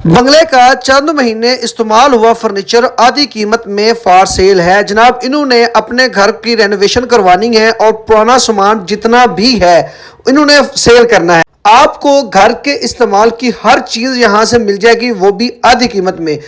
बंगले का चंद महीने इस्तेमाल हुआ फर्नीचर आधी कीमत में फॉर सेल है जनाब। इन्होंने अपने घर की रेनोवेशन करवानी है और पुराना सामान जितना भी है इन्होंने सेल करना है। आपको घर के इस्तेमाल की हर चीज यहां से मिल जाएगी, वो भी आधी कीमत में।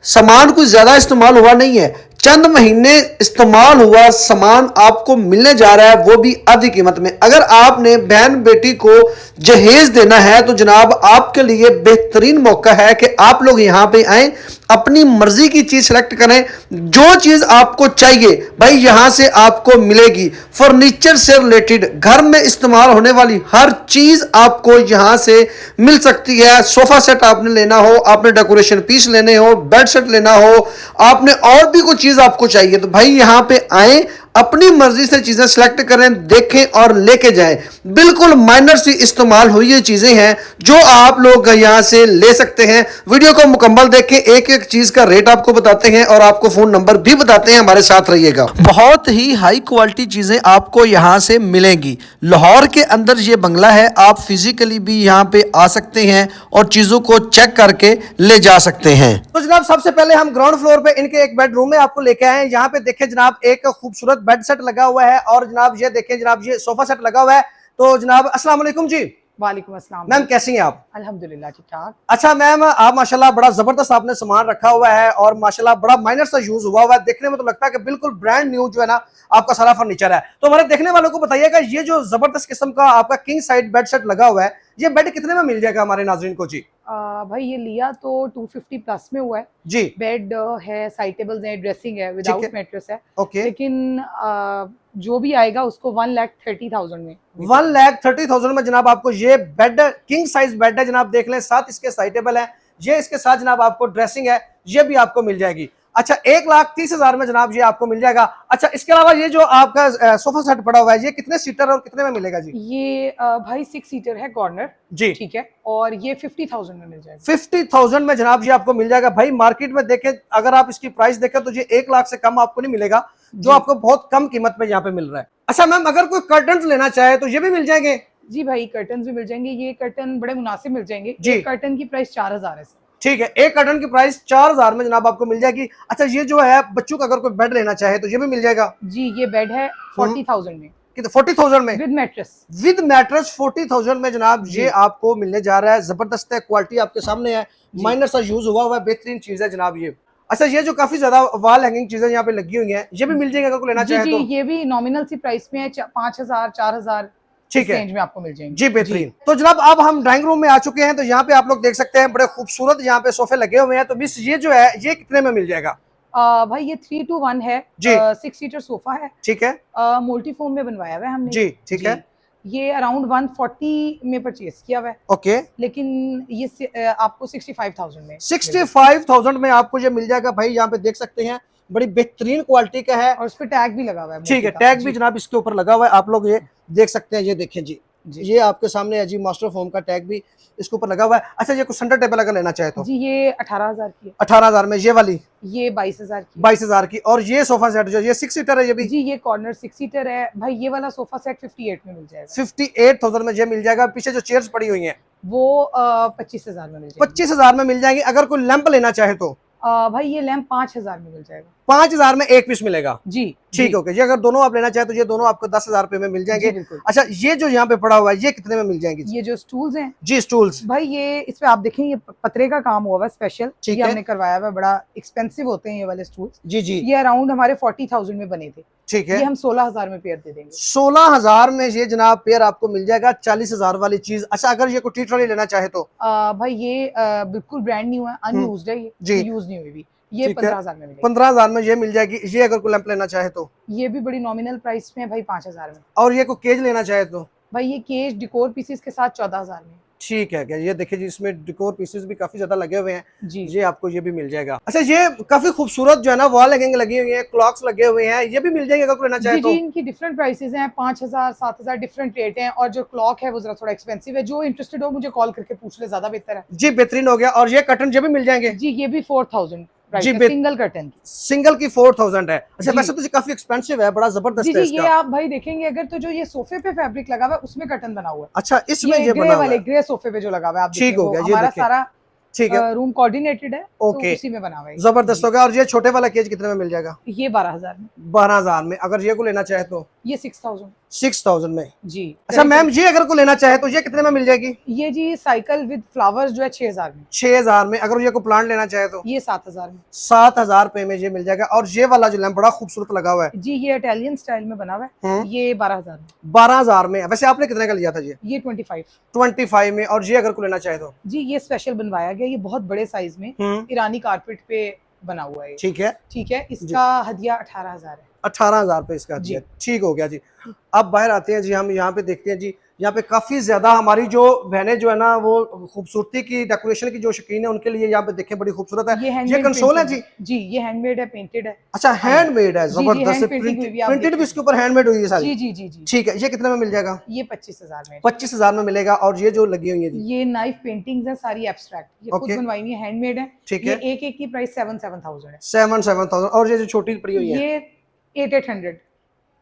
सामान कुछ ज्यादा इस्तेमाल हुआ नहीं है, चंद महीने इस्तेमाल हुआ सामान आपको मिलने जा रहा है, वो भी आधी कीमत में। अगर आपने बहन बेटी को जहेज देना है तो जनाब आपके लिए बेहतरीन मौका है कि आप लोग यहां पे आए, अपनी मर्जी की चीज सेलेक्ट करें। जो चीज आपको चाहिए भाई यहां से आपको मिलेगी। फर्नीचर से रिलेटेड घर में इस्तेमाल होने वाली हर चीज आपको यहां से मिल सकती है। सोफा सेट आपने लेना हो, आपने डेकोरेशन पीस लेने हो, बेड सेट लेना हो, आपने और भी कुछ चीज आपको चाहिए तो भाई यहां पे आए, अपनी मर्जी से चीजें सेलेक्ट करें, देखें और लेके जाएं। बिल्कुल माइनर सी इस्तेमाल हुई ये चीजें हैं जो आप लोग यहां से ले सकते हैं। वीडियो को मुकम्मल देखें, एक एक चीज का रेट आपको बताते हैं और आपको फोन नंबर भी बताते हैं। हमारे साथ रहिएगा। बहुत ही हाई क्वालिटी चीजें आपको यहां से मिलेंगी। लाहौर के अंदर ये बंगला है, आप फिजिकली भी यहां पे आ सकते हैं और चीजों को चेक करके ले जा सकते हैं। तो जनाब सबसे पहले हम ग्राउंड फ्लोर पे इनके एक बेडरूम में आपको लेके आए हैं। यहाँ पे देखें जनाब एक खूबसूरत बेड सेट लगा हुआ है और जनाब ये देखें जनाब ये सोफा सेट लगा हुआ है। तो जनाब अस्सलाम वालेकुम जी। वालेकुम अस्सलाम मैम कैसी हैं आप? अल्हम्दुलिल्लाह ठीक ठाक। अच्छा मैम, आप माशाल्लाह बड़ा जबरदस्त आपने सामान रखा हुआ है और माशाल्लाह बड़ा माइनर सा यूज हुआ हुआ है। देखने में तो लगता है कि बिल्कुल ब्रांड न्यू जो है ना आपका सारा फर्नीचर है। तो हमारे देखने वालों को बताइएगा ये जो जबरदस्त किस्म का आपका किंग साइड बेड सेट लगा हुआ है, ये बेड कितने में मिल जाएगा हमारे नाज़रीन को जी? भाई ये लिया तो 250 प्लस में हुआ है जी। बेड है, साइड टेबल्स है, ड्रेसिंग है, विदाउट मैट्रेस है। ओके। लेकिन जो भी आएगा उसको 1,30,000 में 1,30,000 में जनाब आपको ये बेड किंग साइज बेड है जनाब, देख लें। साथ इसके साइड टेबल है, ये इसके साथ जनाब आपको ड्रेसिंग है, ये भी आपको मिल जाएगी। अच्छा 1,30,000 में जनाब ये आपको मिल जाएगा। अच्छा इसके अलावा ये जो आपका सोफा सेट पड़ा हुआ है ये कितने सीटर और कितने में मिलेगा जी? ये भाई 6 सीटर है कॉर्नर जी ठीक है, और ये 50,000 में मिल जाएगा। 50,000 में जनाब ये आपको मिल जाएगा। भाई मार्केट में देखें, अगर आप इसकी प्राइस देखें तो ये 1 लाख से कम आपको नहीं मिलेगा, जो आपको बहुत कम कीमत में यहाँ पे मिल रहा है। अच्छा मैम, अगर कोई कर्टन लेना चाहे तो ये भी मिल जाएंगे? जी भाई कर्टन भी मिल जाएंगे, ये कर्टन बड़े मुनासिब मिल जाएंगे। जी। एक कर्टन की प्राइस 4,000 है। ठीक है, एक कर्टन की प्राइस 4,000 में जनाब आपको मिल जाएगी। अच्छा ये जो है बच्चों का अगर कोई बेड लेना चाहे तो ये भी मिल जाएगा? जी ये बेड है 40,000 में। कितने? 40,000 में विद मैट्रेस। विद मैट्रेस 40,000 में जनाब ये आपको मिलने जा रहा है। जबरदस्त है, क्वालिटी आपके सामने है, माइनर सा यूज हुआ है, बेहतरीन चीज है जनाब ये। अच्छा ये जो काफी ज्यादा वॉल हैंगिंग चीजें यहाँ पे लगी हुई हैं, ये भी मिल जाएंगे अगर कोई लेना चाहे तो? ये भी नॉमिनल सी प्राइस में है, 5,000 4,000 ठीक है, रेंज में आपको मिल जाएंगे जी बेहतरीन। तो जनाब अब हम ड्राइंग रूम में आ चुके हैं, तो यहाँ पे आप लोग देख सकते हैं बड़े खूबसूरत यहाँ पे सोफे लगे हुए हैं। तो मिस ये जो है ये कितने में मिल जाएगा? भाई ये 3 to 1 है जी। 6 सीटर सोफा है, ठीक है, मोल्टी फोम में बनवाया हुआ है हमने जी ठीक है। ये अराउंड 140 में परचेज किया हुआ है, ओके। लेकिन ये आपको 65,000 में 65,000 में आपको ये मिल जाएगा। भाई यहाँ पे देख सकते हैं बड़ी बेहतरीन क्वालिटी का है और उस पर टैग भी लगा हुआ है। ठीक है, टैग भी जनाब इसके ऊपर लगा हुआ है, आप लोग ये देख सकते हैं। ये देखें जी, ये आपके सामने है जी, मास्टर फोम का टैग भी इसके ऊपर लगा हुआ है। अच्छा ये कुछ सेंटर टेबल अगर लेना चाहे तो? जी ये 18,000 की है। 18,000 में ये वाली? ये 22,000 की। 22,000 की। और ये सोफा सेट जो ये 6 सीटर है ये भी? जी ये कॉर्नर 6 सीटर है भाई। ये वाला सोफा सेट 58 में मिल जाएगा। 58,000 में ये मिल जाएगा। पीछे जो चेयर्स पड़ी हुई हैं वो 25,000 में मिल जाएगी। 25,000 में मिल जाएंगी। अगर कोई लैंप लेना चाहे तो? भाई ये लैंप 5,000 में मिल जाएगा। 5,000 में एक पीस मिलेगा? जी ठीक है। ये अगर दोनों आप लेना चाहे तो ये दोनों आपको 10,000 रुपए में मिल जाएंगे। अच्छा ये जो यहाँ पे पड़ा हुआ है ये कितने में मिल जाएंगे? ये जो स्टूल्स हैं जी स्टूल्स भाई, ये इस पे आप देखें ये पतरे का काम हुआ है स्पेशल, ये हमने करवाया हुआ है। बड़ा एक्सपेंसिव होते हैं ये वाले स्टूल्स। जी जी। ये अराउंड हमारे 40,000 में बने थे। ठीक है, ये हम 16,000 में पेयर दे देंगे। 16,000 में ये जनाब पेयर आपको मिल जाएगा। 40,000 वाली चीज। अच्छा अगर ये कोई टी ट्रॉली लेना चाहे तो? भाई ये बिल्कुल ब्रांड न्यू है, अनयूज्ड है, ये यूज नहीं हुई भी। ये 15,000 में मिलेगी। 15,000 में ये मिल जाएगी। ये अगर कोई लैंप लेना चाहे तो? ये भी बड़ी नॉमिनल प्राइस में है भाई, 5,000 में। और ये कोई केज लेना चाहे तो? भाई ये केज डिकोर पीसेस के साथ 14,000 में। ठीक है क्या? ये देखिए जी, इसमें डिकोर पीसेस भी काफी ज्यादा लगे हुए हैं जी। ये आपको ये भी मिल जाएगा। अच्छा ये काफी खूबसूरत जो है ना वॉल हैंगिंग लगी हुई है, क्लॉक्स लगे हुए हैं, ये भी मिल जाएंगे अगर कोई लेना चाहे तो? जी इनकी डिफरेंट प्राइसेस हैं, 5,000 7,000 डिफरेंट रेट हैं। और जो क्लॉक है वो जरा थोड़ा एक्सपेंसिव है। जो इंटरेस्टेड हो मुझे कॉल करके पूछ ले, ज्यादा बेहतर है। जी बेहतरीन हो गया। और ये कर्टन ये भी मिल जाएंगे? जी ये भी 4,000 जी सिंगल कर्टन की। सिंगल की 4,000 है। अच्छा वैसे तो ये काफी एक्सपेंसिव है, बड़ा जबरदस्त जी है जी। ये आप भाई देखेंगे अगर तो जो ये सोफे पे फैब्रिक लगा हुआ है उसमें कर्टन बना हुआ है। अच्छा इसमें ये ग्रे बना हुआ वाले है। ग्रे सोफे पे जो लगा हुआ है आप ठीक हो गया। हमारा सारा ठीक है, रूम कोऑर्डिनेटेड है, ओके, तो उसी में बना हुआ है। जबरदस्त जी, हो गया। और ये छोटे वाला केज कितने में मिल जाएगा? ये 12,000 में। 12,000 में। अगर ये को लेना चाहे तो ये 6,000। 6,000 में। जी, अच्छा very मैम, good। ये अगर को लेना चाहे तो ये कितने में मिल जाएगी? ये जी साइकिल विद फ्लावर्स जो है 6,000 में। 6,000 में। अगर ये को प्लांट लेना चाहे तो ये 7,000 में। 7,000 रुपए में ये मिल जाएगा। और ये वाला जो लैंप बड़ा खूबसूरत लगा हुआ है, जी, ये इटालियन स्टाइल में बना हुआ है। ये 12,000 में। 12,000 में। वैसे आपने कितने का लिया था ये 25। 25 में। और ये अगर को लेना चाहे तो जी, ये स्पेशल बनवाया गया, ये बहुत बड़े साइज में ईरानी कारपेट पे बना हुआ है। ठीक है, ठीक है, इसका हदिया 18,000 है। 18,000 रुपए इसका दिया। ठीक हो गया जी। अब बाहर आते हैं जी, हम यहाँ पे देखते हैं जी, यहाँ पे काफी ज्यादा हमारी जो बहनें जो है ना वो खूबसूरती की डेकोरेशन की जो शौकीन है उनके लिए यहाँ पे देखें बड़ी खूबसूरत है। ये कंसोल है जी? जी, ये हैंडमेड है, पेंटेड है। अच्छा, हैंडमेड है, जी, जी, जबरदस्त। hand painting हुई हुई है, आप प्रिंटेड भी देखिए। इसके ऊपर हैंडमेड हुई है सारी? जी, जी, जी, जी। ठीक है, ये कितने में मिल जाएगा? ये 25,000 में। 25,000 में मिलेगा। और ये जो लगी हुई है जी, ये नाइफ पेंटिंग्स है सारी एब्स्ट्रैक्ट, ये खुद ओके, बनवाई हुई है, हैंडमेड है। ठीक ये है। एक एक की प्राइस 7,000 है। 7,000। और ये जो छोटी पड़ी हुई है, ये 8,800।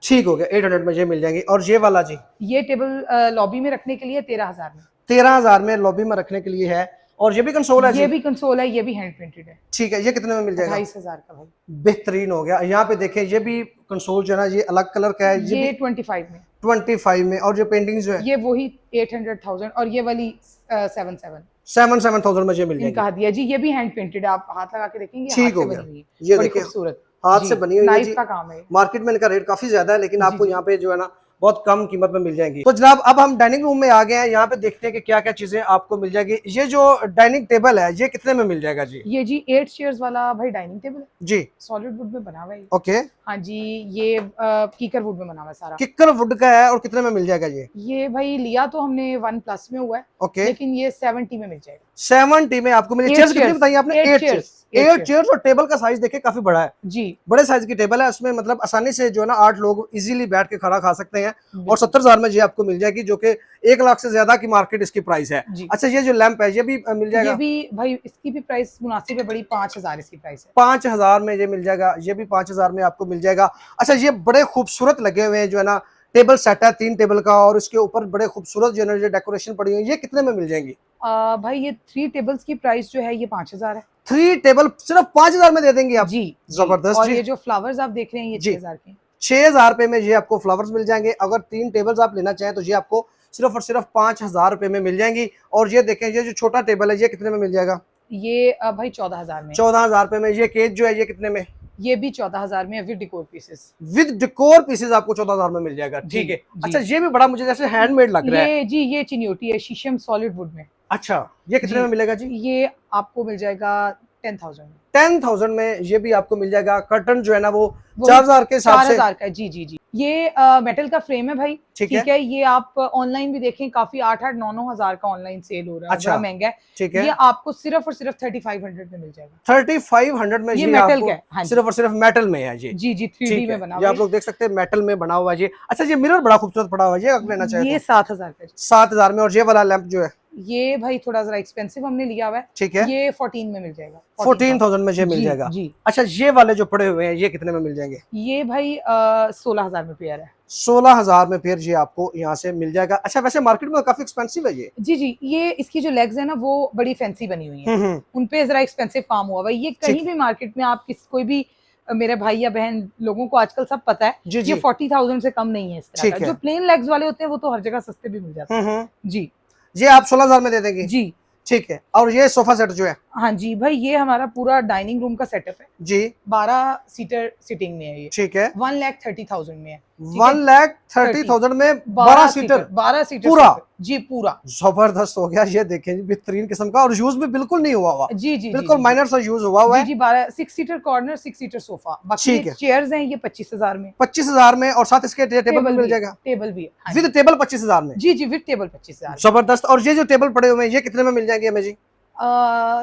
ठीक हो गया, 800 में ये मिल जाएंगी। और ये वाला जी, ये टेबल लॉबी में रखने के लिए 13,000 में। 13,000 में लॉबी में रखने के लिए है। और ये भी कंसोल है ये जी? भी कंसोल है, ये भी हैंड पेंटेड है। ठीक है, ये कितने में मिल जाएगा? 2,500 का भाई। बेहतरीन हो गया। यहाँ पे देखें, ये भी कंसोल जो है ना ये अलग कलर का है, ये भी 25 में। 25 में। और जो पेंटिंग जो है ये वही 800,000 और ये वाली 7,700। 7,000 में ये मिल इनका जाएगी। हदिया जी, ये भी हैंड पेंटेड है, आप हाथ लगा के देखेंगे, हाथ ठीक से हो गया। बनी हुई है, ये बड़ी देखिए, खूबसूरत हाथ जी, से बनी हुई है नाइफ जी। का काम है। मार्केट में इनका रेट काफी ज्यादा है, लेकिन जी, आपको जी। यहाँ पे जो है ना बहुत कम कीमत में मिल जाएंगी। तो जनाब अब हम डाइनिंग रूम में आ गए हैं, यहाँ पे देखते हैं कि क्या क्या चीजें आपको मिल जाएगी। ये जो डाइनिंग टेबल है ये कितने में मिल जाएगा जी? ये जी 8 चेयर्स वाला भाई डाइनिंग टेबल है, जी, सॉलिड वुड में बना हुआ है ये। ओके। हाँ जी, ये कीकर वुड में बना हुआ है सारा। किक्कर वुड का है। और कितने में मिल जाएगा ये भाई लिया तो हमने 1+ में हुआ है, ओके, लेकिन ये 70 में मिल जाएगा। 70 में आपको मिले। 8 चेयर्स कितनी chairs, बताई आपने? 8 8 chairs, चेयर्स। 8 8 chairs। चेयर्स। और टेबल का साइज देखिए काफी बड़ा है, जी, बड़े साइज की टेबल है। उसमें मतलब आसानी से जो है ना 8 लोग इजीली बैठ के खाना खा सकते हैं। और बिल्कुल। 70,000 में ये आपको मिल जाएगी, जो कि 1 लाख से ज्यादा की मार्केट इसकी प्राइस है। जी। अच्छा, ये जो लैंप है ये भी मिल ये जाएगा? भी भाई इसकी भी प्राइस मुनासिब है, बड़ी 5,000 इसकी प्राइस है। 5,000 में ये मिल जाएगा। ये भी 5,000 में आपको मिल जाएगा। अच्छा, ये बड़े खूबसूरत लगे हुए हैं जो है ना, टेबल सेट है 3 टेबल का, और उसके ऊपर बड़े खूबसूरत जो है ना डेकोरेशन पड़ी हुई है। ये कितने में मिल जाएंगी? भाई ये 3 टेबल्स की प्राइस जो है ये 5,000 है। 3 टेबल सिर्फ 5,000 में दे देंगे आप? जी, जबरदस्त और जी। ये जो फ्लावर्स आप देख रहे हैं ये जी। 6,000 के। 6,000 रुपए में ये आपको फ्लावर्स मिल जाएंगे। अगर 3 टेबल्स आप लेना चाहें तो ये आपको सिर्फ और सिर्फ 5,000 रुपए में मिल जाएंगी। और ये देखें, ये जो छोटा टेबल है ये कितने में मिल जाएगा? ये भाई 14,000 में। 14,000 रुपए में। ये केज जो है ये कितने में? ये भी 14,000 में with decor pieces. With decor pieces आपको 14,000 में मिल जाएगा। ठीक है। जी। अच्छा, ये भी बड़ा मुझे जैसे हैंडमेड लग रहा है। ये जी, ये चिन्योटी है शीशम सॉलिड वुड में। अच्छा, ये कितने जी। में मिलेगा जी? ये आपको मिल जाएगा 10,000 में। 10,000 में ये भी आपको मिल जाएगा। कर्टन जो है ना वो 4,000 के हिसाब से। 4,000 का है। जी, जी, जी। ये मेटल का फ्रेम है भाई। ठीक ठीक है, ये आप ऑनलाइन भी देखें, काफी 8-8, 9-9 हजार का ऑनलाइन सेल हो रहा है, अच्छा। बड़ा महंगा है। ठीक है, ये आपको सिर्फ और सिर्फ 3,500 में मिल जाएगा। 3,500 में ये ये मेटल आपको का है। हाँ जी। सिर्फ और सिर्फ मेटल में है ये। जी, जी, 3D ठीक है, में बना ये हुआ आप है। लोग देख सकते हैं मेटल में बना हुआ है ये। अच्छा, ये मिरर बड़ा खूबसूरत पड़ा हुआ है, ये अगर लेना चाहे ये तो 7,000 का है। 7,000 में। और ये वाला लैंप जो है ये भाई थोड़ा जरा एक्सपेंसिव हमने लिया हुआ है, ठीक है, ये 14 में मिल जाएगा। 14,000 में ये मिल जी, जाएगा। जी। अच्छा, ये वाले जो पड़े हुए हैं ये कितने में मिल जाएंगे? ये भाई 16,000 में पेयर है। 16,000 में फिर ये आपको यहाँ से मिल जाएगा। अच्छा, वैसे मार्केट में काफी एक्सपेंसिव है ये। जी, जी, ये इसकी जो लेग्स है ना वो बड़ी फैंसी बनी हुई है, हम्म, उन पे जरा एक्सपेंसिव काम हुआ भाई। ये कहीं ठीक। भी मार्केट में आप कोई भी मेरे भाई या बहन लोगों को आजकल सब पता है, जी, जी। ये 40,000 से कम नहीं है इस तरह ठीक का। है। जो प्लेन लेग्स वाले होते हैं वो तो हर जगह सस्ते भी मिल जाते हैं। जी, ये आप 16,000 में दे देंगे? जी, ठीक है। और ये सोफा सेट जो है? हाँ जी भाई, ये हमारा पूरा डाइनिंग रूम का सेटअप है। जी, 12 सीटर सिटिंग में है ये। ठीक है। 1,30,000 में है। 1,30,000 में 12 सीटर 12 सीटर पूरा? जी, पूरा। जबरदस्त हो गया। ये देखें जी, बेहतरीन किस्म का। और यूज भी बिल्कुल नहीं हुआ हुआ, जी, जी, बिल्कुल जी, माइनर सा यूज हुआ हुआ जी, है। जी, 12 6 सीटर कॉर्नर, 6 सीटर सोफा। बाकी ठीक है। चेयर्स हैं ये 25,000 में। 25,000 में। और साथ इसके टेबल भी मिल जाएगा? टेबल भी है। हाँ विद जी। टेबल 25,000 में? जी, जी, विद टेबल 25,000। जबरदस्त। और ये जो टेबल पड़े हुए हैं ये कितने में मिल जाएंगे हमें जी?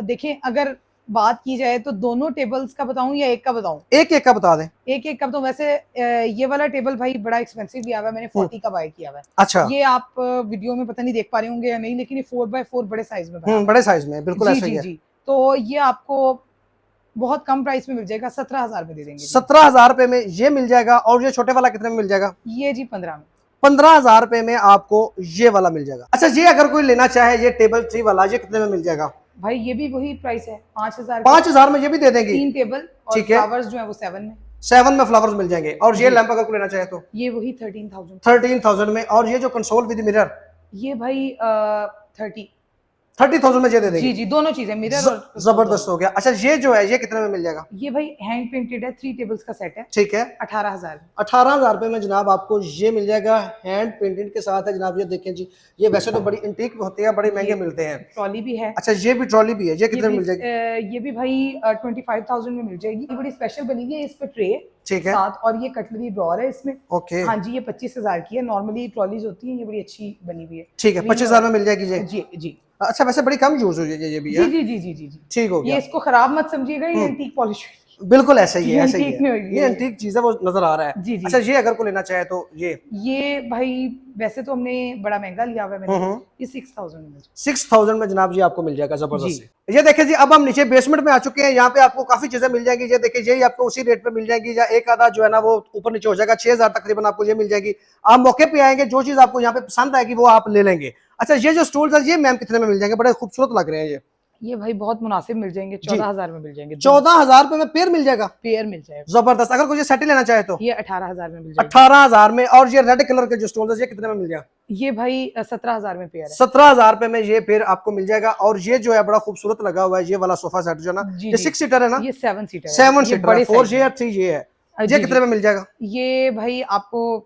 देखें, अगर बात की जाए तो दोनों टेबल्स का बताऊं या एक का बताऊं? एक एक का बता दें। एक एक का बताऊं। वैसे ये वाला टेबल भाई बड़ा एक्सपेंसिव भी आया हुआ है, मैंने 40 का बाय किया हुआ है। अच्छा, ये आप वीडियो में पता नहीं देख पा रहे होंगे या नहीं, लेकिन ये 4x4 बड़े साइज में बना हुआ है। बड़े साइज में बिल्कुल जी, ऐसा ही जी, है। जी। तो ये आपको बहुत कम प्राइस में मिल जाएगा, 17,000 में दे देंगे जी। 17,000 रुपए में ये मिल जाएगा। और ये छोटे वाला कितने में मिल जाएगा? ये जी 15 में। 15,000 रुपए में आपको ये वाला मिल जाएगा। अच्छा, ये अगर कोई लेना चाहे ये टेबल 3 वाला ये कितने में मिल जाएगा? भाई ये भी वही प्राइस है 5,000 5,000 में ये भी दे देंगी? 3 टेबल और ठीक है। फ्लावर्स जो है वो 7 में। 7 में फ्लावर्स मिल जाएंगे। और ये जी। लैंप अगर कोई लेना चाहे तो ये वही 13,000 13,000 में। और ये जो कंसोल विद मिरर ये भाई 30,000 में ये दे देंगे? जी दोनों चीजें मिरर और जबरदस्त हो गया। अच्छा ये जो है ये कितने में मिल जाएगा? ये भाई हैंड पेंटेड है, 3 टेबल्स का सेट है, ठीक है। 18,000। 18,000 रुपए में जनाब आपको ये मिल जाएगा, हैंड पेंटेड के साथ है जनाब। ये देखें जी, ये वैसे तो बड़ी इंटीक होती है, बड़े महंगे मिलते हैं। ट्रॉली भी है। अच्छा ये भी ट्रॉली भी है, ये कितने में मिल जाएगी? ये भी भाई 25,000 में मिल जाएगी। ये बड़ी स्पेशल बनी हुई है, इस पे ट्रे ठीक है। साथ और ये कटलरी ड्रॉर है इसमें। ओके। हाँ जी, ये 25,000 की है। नॉर्मली ट्रॉलीज होती है, ये बड़ी अच्छी बनी हुई है। ठीक है, 25,000 में मिल जाएगी ये? जी जी अच्छा वैसे बड़ी कम यूज हुई है ये भी है? जी जी जी जी जी ठीक हो गया। ये इसको खराब मत समझिएगा, ये एंटीक पॉलिश बिल्कुल ऐसा ही है, ये ऐसा ही antique में है। होगी ये एंटीक चीज है, वो नजर आ रहा है। जी जी। अच्छा ये अगर कोई लेना चाहे तो ये भाई वैसे तो हमने बड़ा महंगा लिया हुआ है मैंने, ये 6,000 में 6,000 में जनाब ये आपको मिल जाएगा जबरदस्त। ये देखिए जी, अब हम नीचे बेसमेंट में आ चुके हैं। यहाँ पे आपको काफी चीजें मिल जाएंगी। ये देखिए यही आपको उसी रेट पे मिल जाएगी, या एक आधा जो है ना वो ऊपर नीचे हो जाएगा। 6,000 तकरीबन आपको ये मिल जाएगी। आप मौके पे आएंगे, जो चीज आपको यहाँ पे पसंद आएगी वो आप ले लेंगे। अच्छा ये जो स्टूल है ये मैम कितने में मिल जाएंगे? बड़े खूबसूरत लग रहे हैं ये भाई बहुत मुनासिब मिल जाएंगे, 14,000 में मिल जाएंगे। 14,000 रुपए में पेयर मिल जाएगा? पेयर मिल जाएगा जबरदस्त। अगर कोई ये सेट लेना चाहे तो ये 18,000 में मिल जाएगा। 18,000 में। और ये रेड कलर के जो स्टूल है ये कितने में मिल जाएगा? ये भाई 17,000 में पेयर है। 17,000 रुपए में ये पेयर आपको मिल जाएगा। और ये जो है बड़ा खूबसूरत लगा हुआ है ये वाला सोफा सेट जो ना, ये 6 सीटर है ना? ये 7 सीटर है। 7 सीटर है, 4 ये है, 3 ये है। ये कितने में मिल जाएगा? ये भाई आपको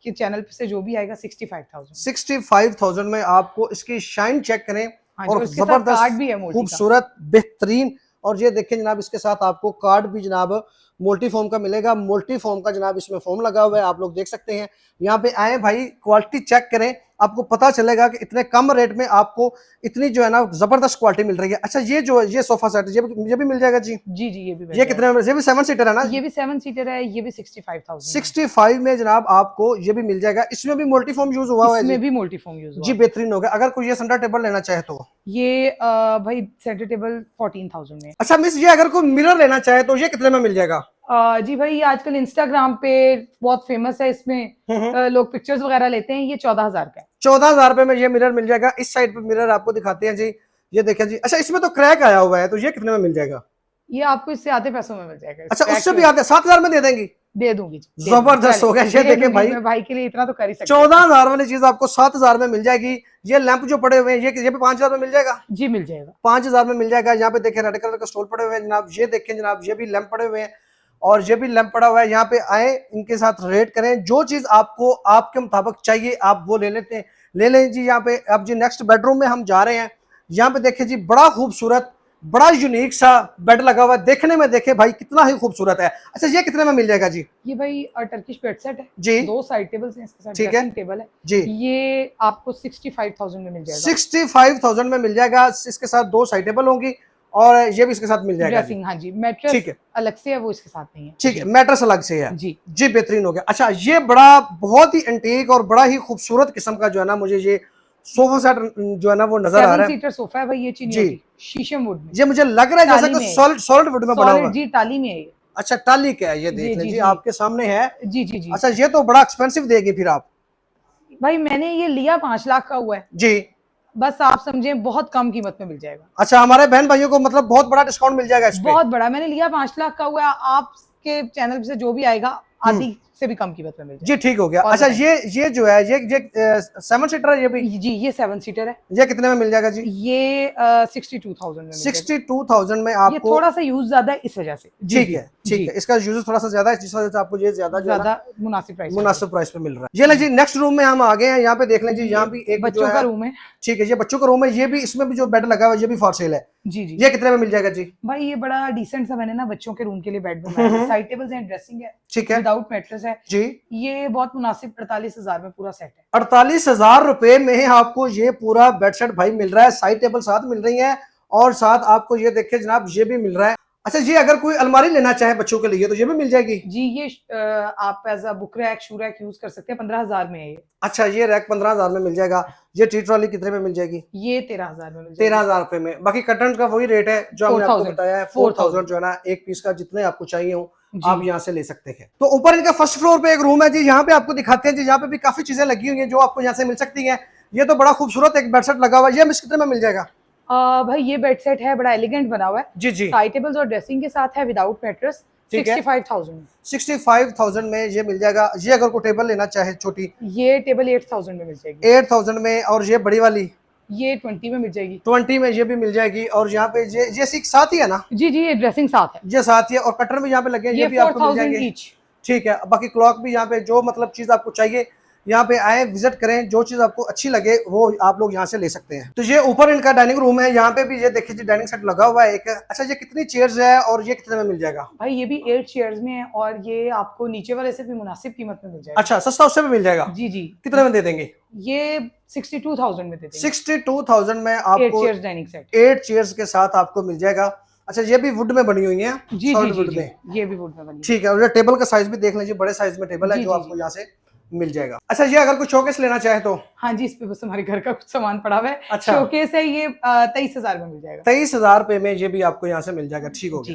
के चैनल से जो भी आएगा 65,000। 65,000 में आपको इसकी शाइन चेक करें। और जबरदस्त कार्ड भी है, खूबसूरत बेहतरीन। और ये देखें जनाब, इसके साथ आपको कार्ड भी जनाब मल्टी फॉर्म का मिलेगा। मल्टी फॉर्म का जनाब इसमें फॉर्म लगा हुआ है, आप लोग देख सकते हैं। यहाँ पे आए भाई, क्वालिटी चेक करें, आपको पता चलेगा कि इतने कम रेट में आपको इतनी जो है ना जबरदस्त क्वालिटी मिल रही है। अच्छा ये जो ये सोफा सेट ये भी मिल जाएगा जी? जी जी ये भी। ये कितने में? ये भी 7 सीटर है ना? ये भी 7 सीटर है, ये भी 65,000। 65 में जनाब आपको ये भी मिल जाएगा। इसमें भी मल्टी फॉर्म यूज हुआ है? इसमें भी मल्टी फॉर्म यूज हुआ जी, बेहतरीन होगा। अगर कोई ये सेंटर टेबल लेना चाहे तो ये भाई सेंटर टेबल 14,000 में। अच्छा मिस, ये अगर कोई मिरर लेना चाहे तो ये कितने में मिल जाएगा? जी भाई, ये आजकल इंस्टाग्राम पे बहुत फेमस है, इसमें लोग पिक्चर्स वगैरह लेते हैं। ये 14,000 का है। 14,000 रुपए में ये मिरर मिल जाएगा। इस साइड पे मिरर आपको दिखाते हैं जी, ये देखें जी। अच्छा इसमें तो क्रैक आया हुआ है, तो ये कितने में मिल जाएगा? ये आपको इससे आधे पैसों में मिल जाएगा। अच्छा उससे भी आधे? 7,000 में दे देंगी? दे दूंगी जी। जबरदस्त हो गया। ये देखें भाई, भाई के लिए इतना तो कर ही सकते। 14,000 वाली चीज आपको 7,000 में मिल जाएगी। ये लैंप जो पड़े हुए हैं ये भी 5,000 में मिल जाएगा? जी मिल जाएगा, 5,000 में मिल जाएगा। यहाँ पे देखें रेड कलर का स्टूल पड़े हुए हैं जनाब। ये देखें जनाब, ये भी लैंप पड़े हुए हैं और ये भी लैंप पड़ा हुआ है। यहाँ पे आए, इनके साथ रेट करें, जो चीज आपको आपके मुताबिक चाहिए आप वो ले लेते हैं, ले लें जी। यहाँ पे अब जी नेक्स्ट बेडरूम में हम जा रहे हैं। यहाँ पे देखें जी, बड़ा खूबसूरत, बड़ा यूनिक सा बेड लगा हुआ है। देखने में देखे भाई कितना ही खूबसूरत है। अच्छा ये कितने में मिल जाएगा जी? ये भाई टर्किश बेड सेट है जी, 2 साइड टेबल्स हैं इसके साथ, ठीक है टेबल है जी। ये आपको 65,000 में मिल जाएगा। 65,000 में मिल जाएगा। इसके साथ 2 साइड टेबल होंगी और ये भी इसके साथ मिल जाएगा। ड्रेसिंग, हाँ जी, मैट्रेस ठीक है, अलग से है, वो इसके साथ नहीं है। ठीक है, मैट्रेस अलग से है जी जी, बेहतरीन हो गया। अच्छा ये बड़ा बहुत ही एंटीक और बड़ा ही खूबसूरत किस्म का जो है ना मुझे ये सोफा सेट जो है ना वो नजर आ रहा है। 7 सीटर सोफा है भाई, ये चीनी जी, शीशम वुड में। ये मुझे लग रहा है जैसे कि सॉलिड वुड में बना हुआ है। जी टाली में है ये। अच्छा टाली का है, ये देख लें जी, आपके सामने है। जी जी जी। अच्छा ये तो बड़ा एक्सपेंसिव देगी फिर आप? भाई मैंने ये लिया 5 लाख का हुआ है जी, बस आप समझे, बहुत कम कीमत में मिल जाएगा। अच्छा हमारे बहन भाइयों को मतलब बहुत बड़ा डिस्काउंट मिल जाएगा इस पे? बहुत बड़ा, मैंने लिया 5 लाख का हुआ है। आपके चैनल से जो भी आएगा आधी से भी कम कीमत में मिल जाएगा। जी ठीक हो गया। अच्छा ये जो है ये 7 सीटर है ये भी? जी ये 7 सीटर है। ये कितने में मिल जाएगा जी? ये 62,000 में। 62,000 में आपको। ये थोड़ा सा यूज ज्यादा है इस वजह से। ठीक है, ठीक है, इसका यूज थोड़ा सा ज्यादा है, जिस वजह से आपको ये ज्यादा मुनासिब प्राइस पे मिल रहा है। ये ले जी नेक्स्ट रूम में हम आ गए हैं। यहाँ पे देख लें जी, यहाँ भी एक बच्चों का रूम है। ठीक है, ये बच्चों का रूम है। ये भी, इसमें भी जो बेड लगा हुआ है ये भी फॉर सेल है? जी जी। ये कितने में मिल जाएगा जी? भाई ये बड़ा डिसेंट सा मैंने ना बच्चों के रूम के लिए बेड बनाया, साइड टेबल्स हैं, ड्रेसिंग है, ठीक है, विदाउट मैट्रेस है जी। ये बहुत मुनासिब 48,000 में पूरा सेट है। 48,000 रुपए में आपको ये पूरा बेड सेट भाई मिल रहा है। साइड टेबल साथ मिल रही है और साथ आपको ये देखिए जनाब ये भी मिल रहा है। अच्छा ये अगर कोई अलमारी लेना चाहे बच्चों के लिए तो ये भी मिल जाएगी? जी ये आप as a book rack, shoe rack use कर सकते हैं। 15,000 में है ये। अच्छा ये रैक 15,000 में मिल जाएगा। ये टी ट्रॉली कितने में मिल जाएगी? ये 13,000 में मिल जाएगी। 13,000 रुपए में। बाकी कर्टन का वही रेट है जो हमने आपको बताया है, 4,000 जो है ना एक पीस का, जितने आपको चाहिए हो आप यहाँ से ले सकते हैं। तो ऊपर इनका फर्स्ट फ्लोर पे एक रूम है जी, यहाँ पे आपको दिखाते हैं जी। यहाँ पे भी काफी चीजें लगी हुई है जो आपको यहाँ से मिल सकती है। ये तो बड़ा खूबसूरत एक बेडसेट लगा हुआ है। ये कितने में मिल जाएगा? भाई ये बेड सेट है, बड़ा एलिगेंट बना हुआ है। जी जी, साइड टेबल्स और ड्रेसिंग के साथ है, विदाउट मैट्रेस। ठीक है। 65,000 में। 65,000 में ये मिल जाएगा। ये अगर कोई टेबल लेना चाहे छोटी, ये टेबल 8,000 में मिल जाएगी। 8,000 में, और ये बड़ी वाली ये 20 में मिल जाएगी। 20 में ये भी मिल जाएगी। और यहाँ पे ये सीख साथ ही है ना, जी जी, ये ड्रेसिंग साथ है। ये साथ ही है, और कटर भी यहाँ पे लगे हैं, ये ये भी आपको मिल 4,000 जाएंगे। ईच। ठीक है, बाकी क्लॉक भी यहाँ पे, जो मतलब चीज आपको चाहिए यहाँ पे आए, विजिट करें, जो चीज आपको अच्छी लगे वो आप लोग यहाँ से ले सकते हैं। तो ये ऊपर इनका डाइनिंग रूम है, यहाँ पे भी ये देखिए जी डाइनिंग सेट लगा हुआ है एक। अच्छा, ये कितनी चेयर्स है और ये कितने में मिल जाएगा? भाई ये भी 8 चेयर्स में है, और ये आपको नीचे वाले से भी मुनासिब कीमत में मिल जाएगा। अच्छा, सस्ता उससे भी मिल जाएगा? जी जी। कितने में दे देंगे? ये 62,000 में दे देंगे। 62,000 में 8 आपको चेयर्स डाइनिंग सेट। 8 चेयर्स के साथ आपको मिल जाएगा। अच्छा, ये भी वुड में बनी हुई है, जी जी सॉलिड जी वुड जी, में। ये भी वुड में बनी है। ठीक है, और ये टेबल का साइज भी देख लीजिए, बड़े साइज में टेबल है जी, जो जी, आपको जी। यहाँ से मिल जाएगा। अच्छा, ये अगर कोई शोकेस लेना चाहे तो? हाँ जी, इस पे बस हमारे घर का कुछ सामान पड़ा हुआ है। अच्छा। शोकेस है, ये 23,000 में मिल जाएगा। 23,000 रुपए में ये भी आपको यहाँ से मिल जाएगा। ठीक हो गया।